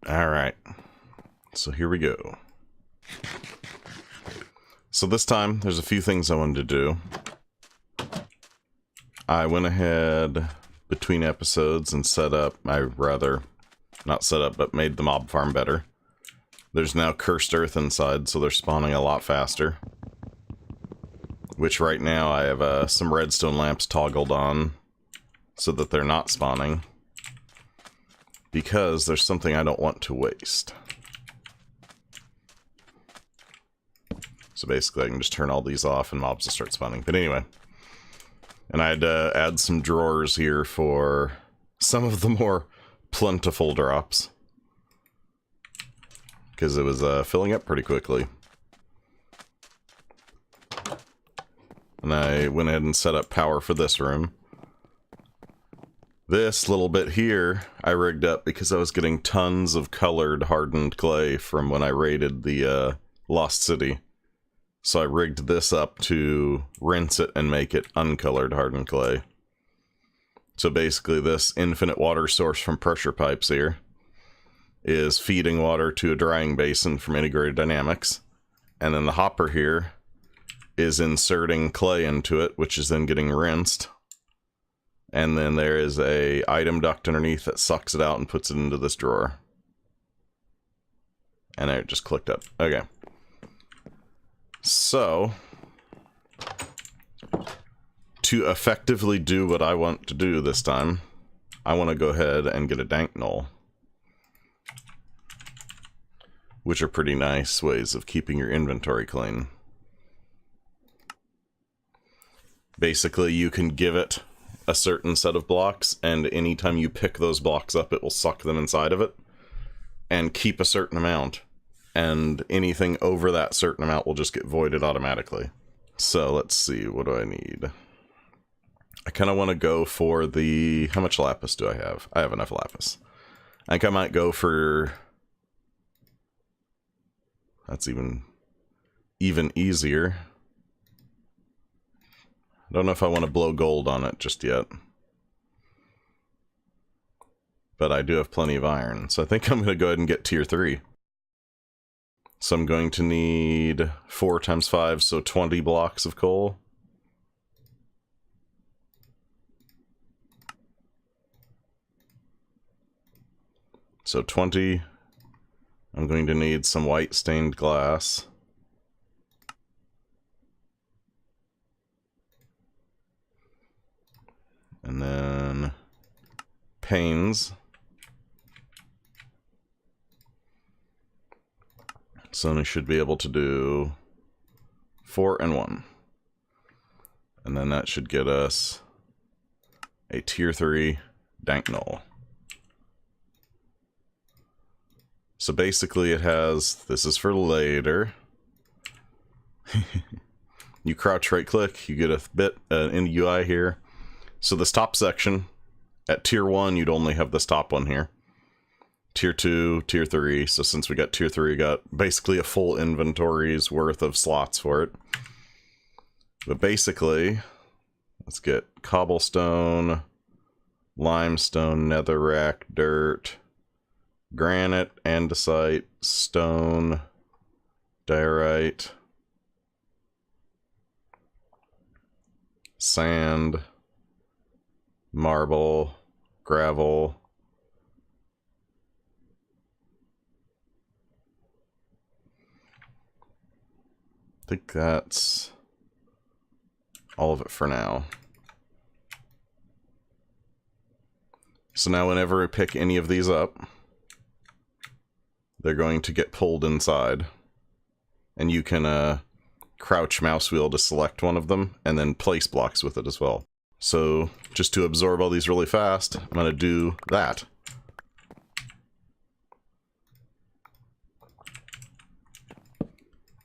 Alright, so here we go. So this time, there's a few things I wanted to do. I went ahead between episodes and set up, not set up, but made the mob farm better. There's now cursed earth inside, so they're spawning a lot faster. Which right now I have some redstone lamps toggled on so that they're not spawning. Because there's something I don't want to waste. So basically I can just turn all these off and mobs will start spawning. But anyway. And I had to add some drawers here for some of the more plentiful drops. Because it was filling up pretty quickly. And I went ahead and set up power for this room. This little bit here, I rigged up because I was getting tons of colored hardened clay from when I raided the Lost City. So I rigged this up to rinse it and make it uncolored hardened clay. So basically this infinite water source from pressure pipes here is feeding water to a drying basin from integrated dynamics. And then the hopper here is inserting clay into it, which is then getting rinsed. And then there is a item duct underneath that sucks it out and puts it into this drawer. And there it just clicked up. Okay. So, to effectively do what I want to do this time, I want to go ahead and get a dank null. Which are pretty nice ways of keeping your inventory clean. Basically, you can give it a certain set of blocks, and anytime you pick those blocks up, it will suck them inside of it, and keep a certain amount. And anything over that certain amount will just get voided automatically. So let's see, what do I need? I kind of want to go for the... How much lapis do I have? I have enough lapis. I think I might go for... That's even easier. I don't know if I want to blow gold on it just yet. But I do have plenty of iron, so I think I'm going to go ahead and get tier 3. So I'm going to need 4 times 5, so 20 blocks of coal. So 20. I'm going to need some white stained glass. And then panes. So we should be able to do 4 and 1. And then that should get us a tier 3 dank null. So basically it has, this is for later. You crouch right click, you get a bit in the UI here. So this top section, at tier 1 you'd only have this top one here. Tier 2, tier 3, so since we got tier 3, we got basically a full inventory's worth of slots for it. But basically, let's get cobblestone, limestone, netherrack, dirt, granite, andesite, stone, diorite, sand, marble, gravel, I think that's all of it for now. So now whenever I pick any of these up, they're going to get pulled inside. And you can crouch mouse wheel to select one of them, and then place blocks with it as well. So just to absorb all these really fast, I'm going to do that.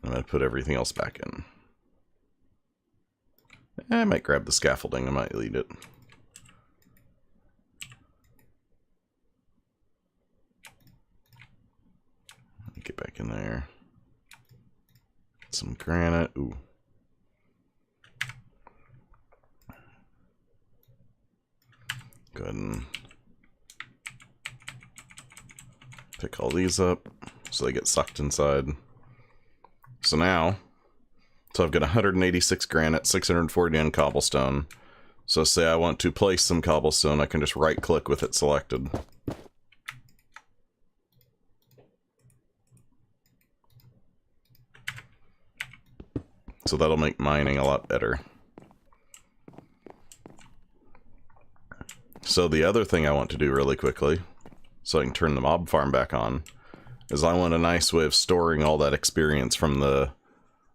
I'm going to put everything else back in. I might grab the scaffolding, I might leave it. Get back in there. Get some granite. Ooh. Go ahead and Pick all these up so they get sucked inside. So now, I've got 186 granite, 649 cobblestone. So say I want to place some cobblestone, I can just right-click with it selected. So that'll make mining a lot better. So the other thing I want to do really quickly, so I can turn the mob farm back on, is I want a nice way of storing all that experience from the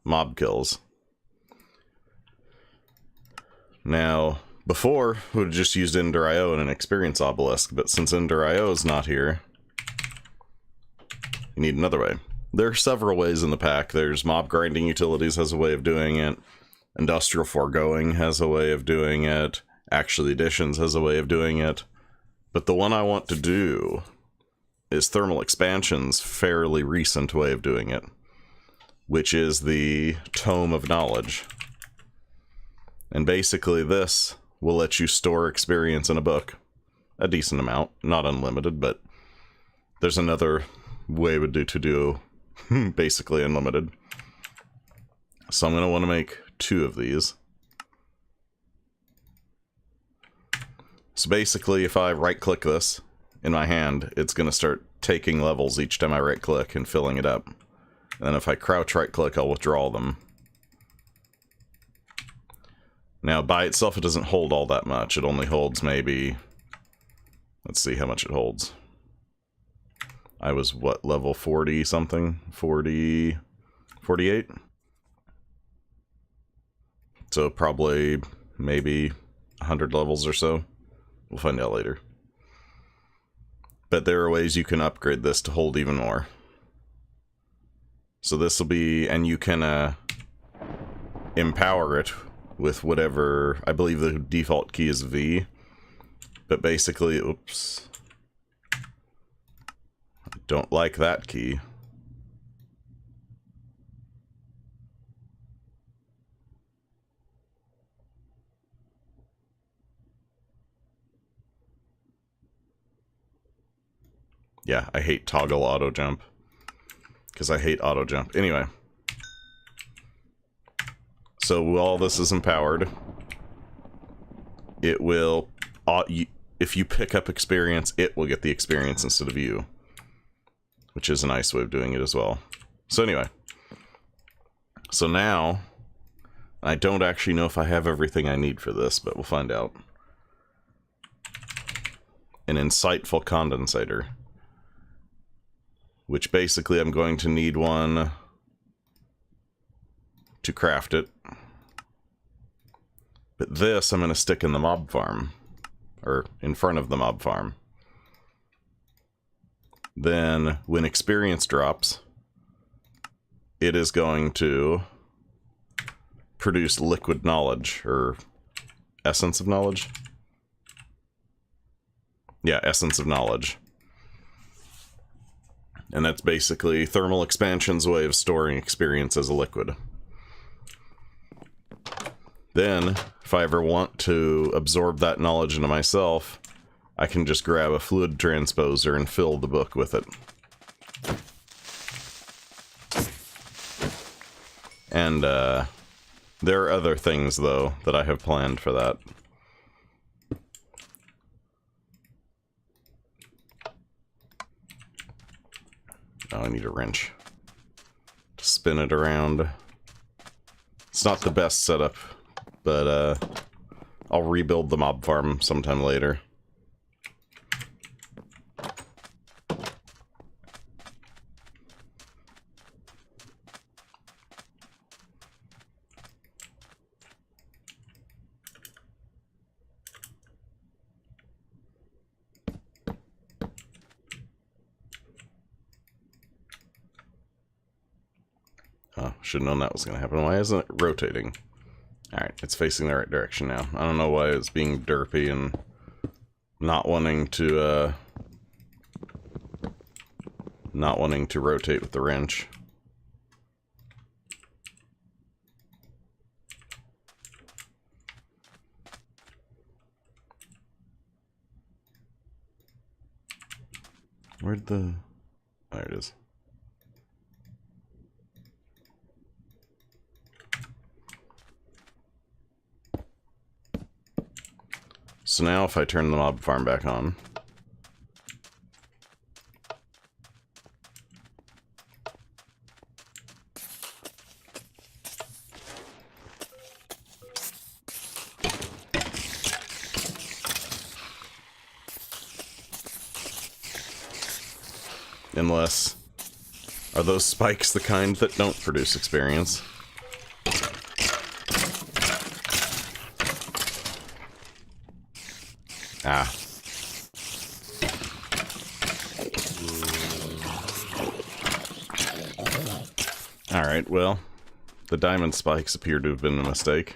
mob kills. Now, before, we would have just used Ender.io and an experience obelisk, but since Ender.io is not here, you need another way. There are several ways in the pack. There's Mob Grinding Utilities has a way of doing it. Industrial Foregoing has a way of doing it. Actually Additions has a way of doing it. But the one I want to do is Thermal Expansion's fairly recent way of doing it, which is the Tome of Knowledge. And basically this will let you store experience in a book. A decent amount, not unlimited, but there's another way to do basically unlimited. So I'm going to want to make 2 of these. So basically, if I right-click this in my hand, it's going to start taking levels each time I right-click and filling it up. And then if I crouch right-click, I'll withdraw them. Now, by itself, it doesn't hold all that much. It only holds maybe... Let's see how much it holds. I was, what, level 40-something? 40... 48? So probably, maybe 100 levels or so. We'll find out later. But there are ways you can upgrade this to hold even more. So this will be... And you can empower it with whatever... I believe the default key is V. But basically... Oops... Don't like that key. Yeah, I hate toggle auto jump. Because I hate auto jump. Anyway. So while this is empowered, it will... if you pick up experience, it will get the experience instead of you. Which is a nice way of doing it as well. So anyway. So now, I don't actually know if I have everything I need for this, but we'll find out. An insightful condensator. Which basically I'm going to need one to craft it. But this I'm going to stick in the mob farm. Or in front of the mob farm. Then, when experience drops, it is going to produce liquid knowledge, or essence of knowledge? Yeah, essence of knowledge. And that's basically Thermal Expansion's way of storing experience as a liquid. Then, if I ever want to absorb that knowledge into myself, I can just grab a fluid transposer and fill the book with it. And there are other things, though, that I have planned for that. Oh, I need a wrench to spin it around. It's not the best setup, but I'll rebuild the mob farm sometime later. Oh, should have known that was going to happen. Why isn't it rotating? Alright, it's facing the right direction now. I don't know why it's being derpy and not wanting to rotate with the wrench. Where'd the... There it is. So now if I turn the mob farm back on, unless, are those spikes the kind that don't produce experience? Ah. Alright, well, the diamond spikes appear to have been a mistake.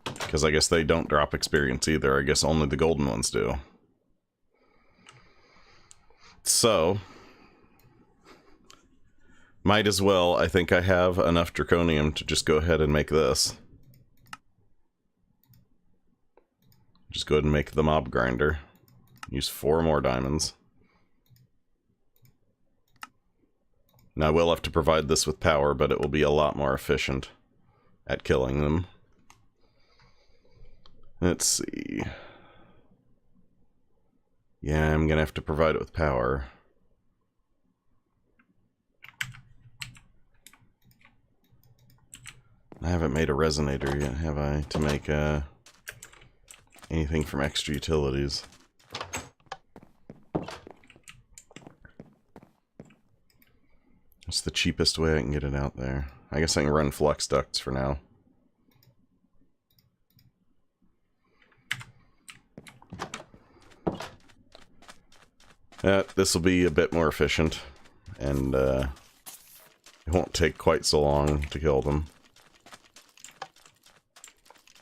Because I guess they don't drop experience either. I guess only the golden ones do. So, might as well, I think I have enough draconium to just go ahead and make this. Just go ahead and make the mob grinder. Use 4 more diamonds. Now I will have to provide this with power, but it will be a lot more efficient at killing them. Let's see. Yeah, I'm gonna have to provide it with power. I haven't made a resonator yet, have I? To make anything from extra utilities. What's the cheapest way I can get it out there? I guess I can run flux ducts for now. This will be a bit more efficient, and it won't take quite so long to kill them.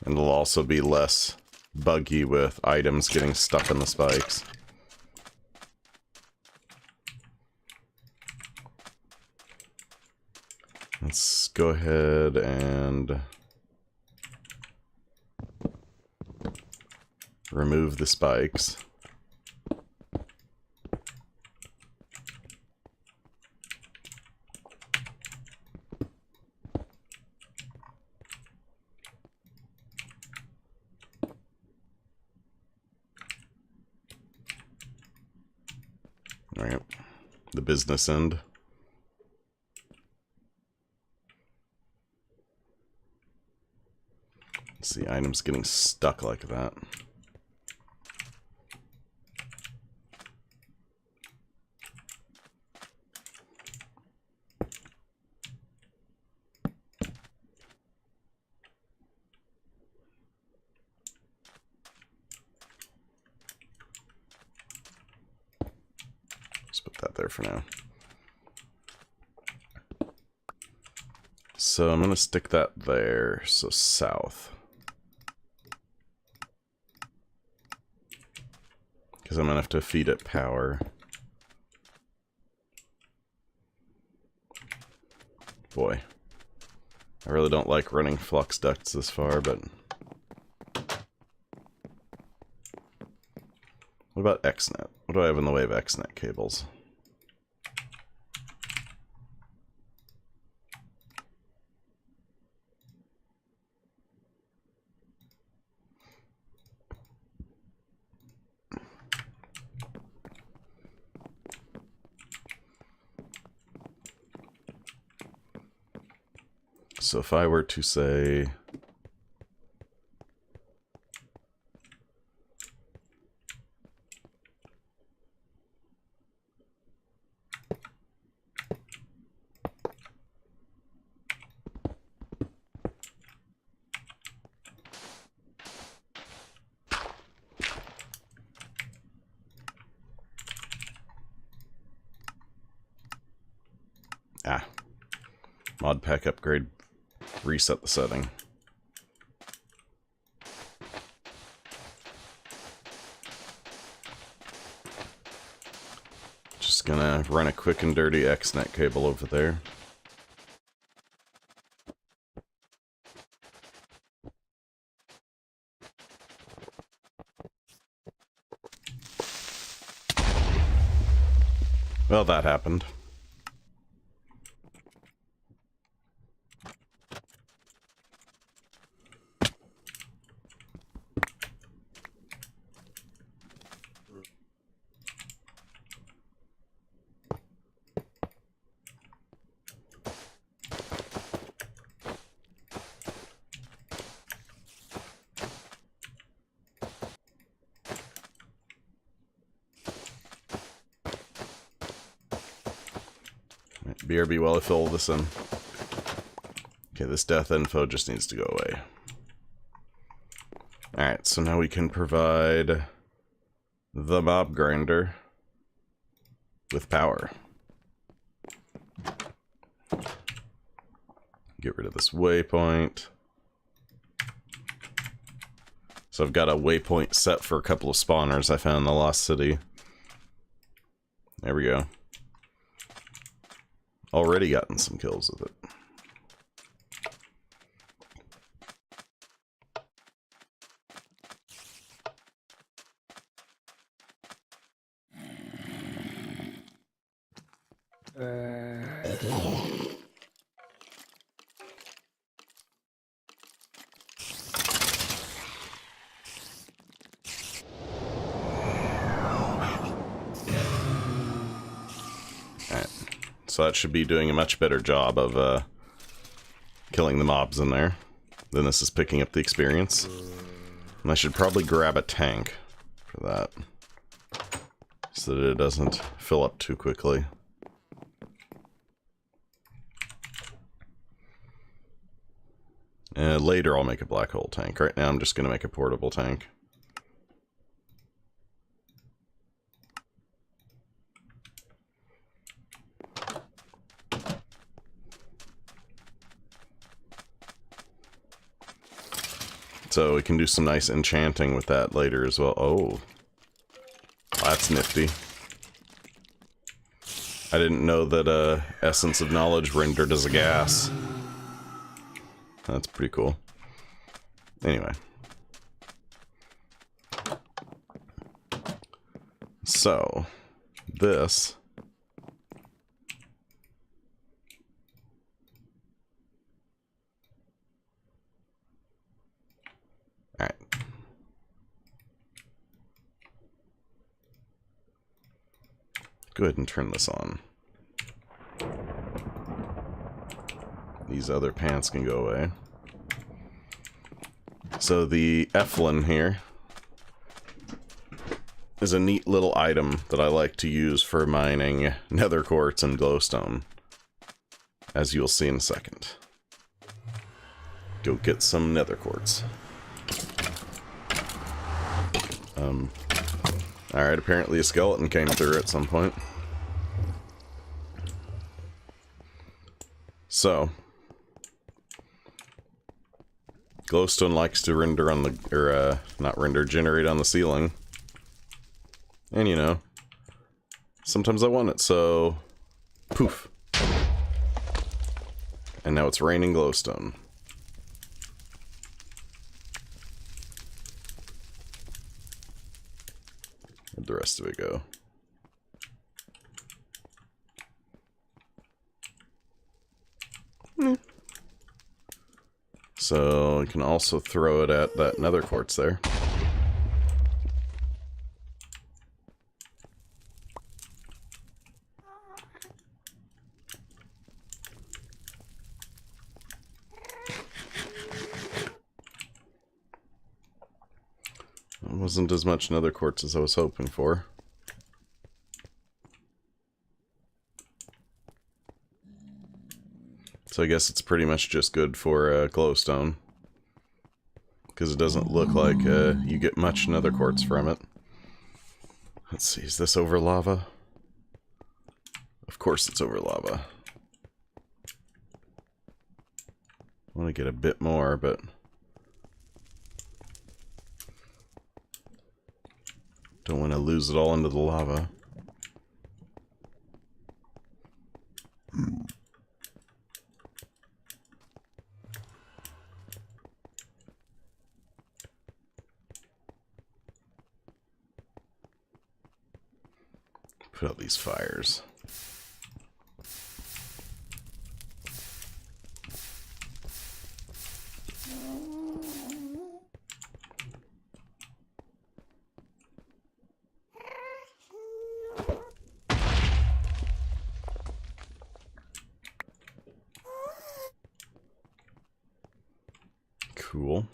And it'll also be less buggy with items getting stuck in the spikes. Let's go ahead and remove the spikes. Alright, the business end. See, items getting stuck like that. Just put that there for now. So I'm going to stick that there, so south. Because I'm going to have to feed it power. Boy. I really don't like running flux ducts this far, but... What about XNet? What do I have in the way of XNet cables? So if I were to say... Modpack upgrade, reset the setting. Just gonna run a quick and dirty XNet cable over there. Well, that happened. BRB while I fill this in. Okay, this death info just needs to go away. Alright, so now we can provide the mob grinder with power. Get rid of this waypoint. So I've got a waypoint set for a couple of spawners I found in the Lost City. There we go. Already gotten some kills with it. So that should be doing a much better job of killing the mobs in there. Then this is picking up the experience. And I should probably grab a tank for that, so that it doesn't fill up too quickly. Later I'll make a black hole tank. Right now I'm just going to make a portable tank. So we can do some nice enchanting with that later as well. Oh, that's nifty. I didn't know that Essence of Knowledge rendered as a gas. That's pretty cool. Anyway. So, this... Alright. Go ahead and turn this on. These other pants can go away. So the Efflin here is a neat little item that I like to use for mining nether quartz and glowstone, as you'll see in a second. Go get some nether quartz. Alright, apparently a skeleton came through at some point. So, glowstone likes to render on the, or not render, generate on the ceiling. And you know, sometimes I want it, so poof. And now it's raining glowstone. Where'd the rest of it go? So you can also throw it at that nether quartz there. It wasn't as much nether quartz as I was hoping for. So I guess it's pretty much just good for glowstone, because it doesn't look like you get much nether quartz from it. Let's see, is this over lava? Of course it's over lava. I want to get a bit more, but don't want to lose it all into the lava. Put out these fires. Cool.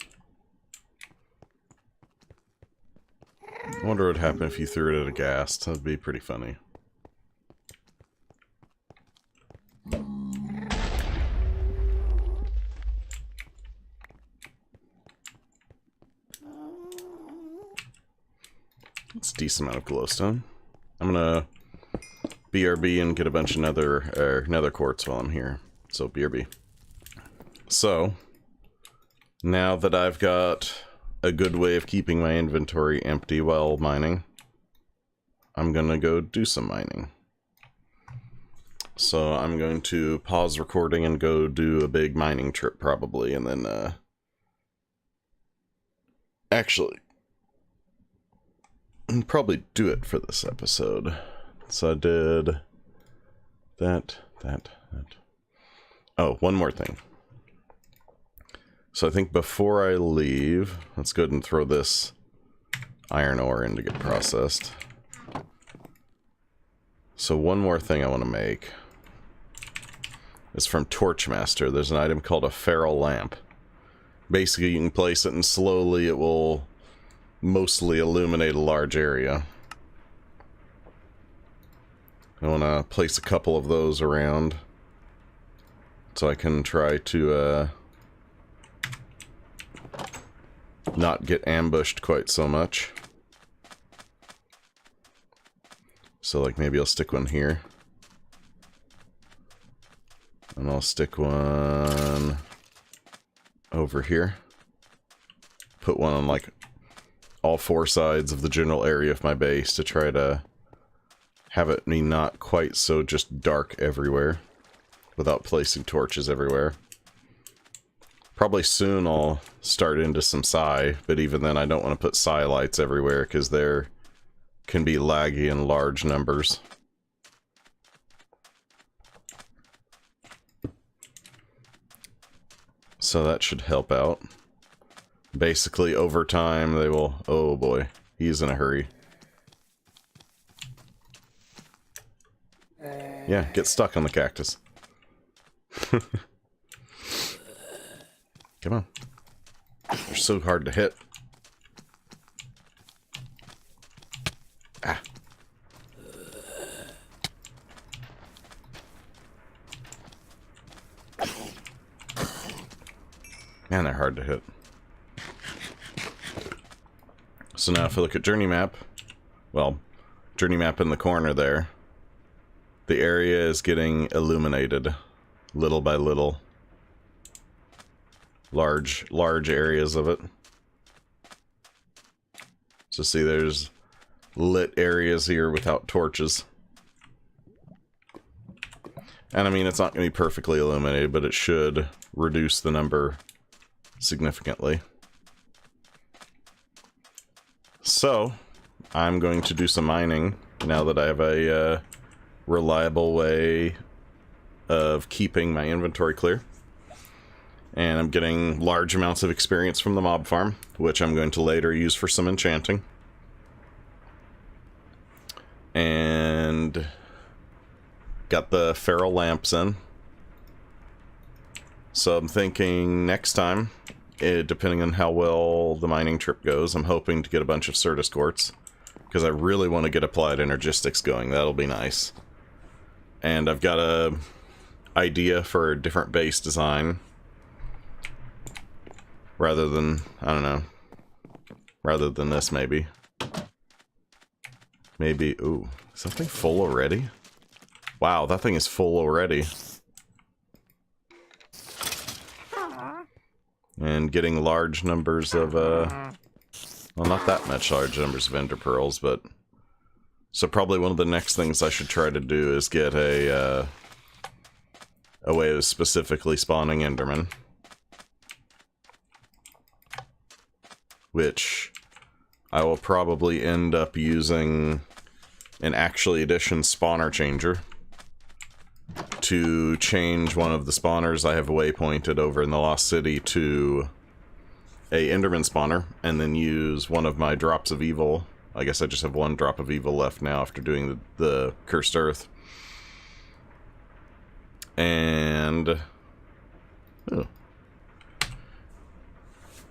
I wonder what would happen if you threw it at a ghast. That'd be pretty funny. It's a decent amount of glowstone. I'm gonna BRB and get a bunch of nether quartz while I'm here. So BRB. So now that I've got a good way of keeping my inventory empty while mining, I'm gonna go do some mining. So I'm going to pause recording and go do a big mining trip probably, and then actually I'll probably do it for this episode. So I did that. Oh, one more thing. So I think before I leave, let's go ahead and throw this iron ore in to get processed. So one more thing I want to make is from Torchmaster. There's an item called a feral lamp. Basically, you can place it and slowly it will mostly illuminate a large area. I want to place a couple of those around so I can try to not get ambushed quite so much. So like maybe I'll stick one here. And I'll stick one over here. Put one on like all four sides of the general area of my base to try to have it be not quite so just dark everywhere without placing torches everywhere. Probably soon I'll start into some psi, but even then I don't want to put psi lights everywhere because they're can be laggy in large numbers. So that should help out. Basically, over time, they will... Oh boy, he's in a hurry. Yeah, get stuck on the cactus. Come on. They're so hard to hit. Ah. Man, they're hard to hit. So now if I look at journey map, well, journey map in the corner there, the area is getting illuminated little by little. Large areas of it. So see, there's lit areas here without torches. And I mean, it's not going to be perfectly illuminated, but it should reduce the number significantly. So, I'm going to do some mining now that I have a reliable way of keeping my inventory clear. And I'm getting large amounts of experience from the mob farm, which I'm going to later use for some enchanting. And got the feral lamps in. So I'm thinking next time, depending on how well the mining trip goes, I'm hoping to get a bunch of Certus quartz, because I really want to get applied energistics going. That'll be nice. And I've got a idea for a different base design. Rather than, I don't know, rather than this maybe. Maybe, ooh, is that thing full already? Wow, that thing is full already. And getting large numbers of, well, not that much large numbers of ender pearls, but... So probably one of the next things I should try to do is get a way of specifically spawning endermen. Which I will probably end up using an actually edition spawner changer, to change one of the spawners I have waypointed over in the Lost City to a Enderman spawner, and then use one of my drops of evil. I guess I just have one drop of evil left now after doing the Cursed Earth. And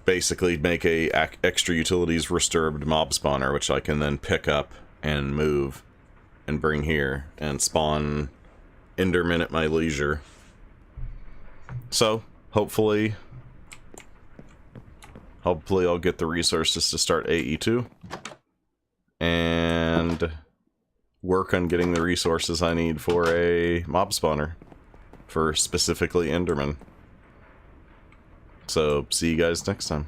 basically make a extra utilities disturbed mob spawner, which I can then pick up and move and bring here and spawn Endermen at my leisure. So hopefully I'll get the resources to start AE2 and work on getting the resources I need for a mob spawner for specifically Enderman. So see you guys next time.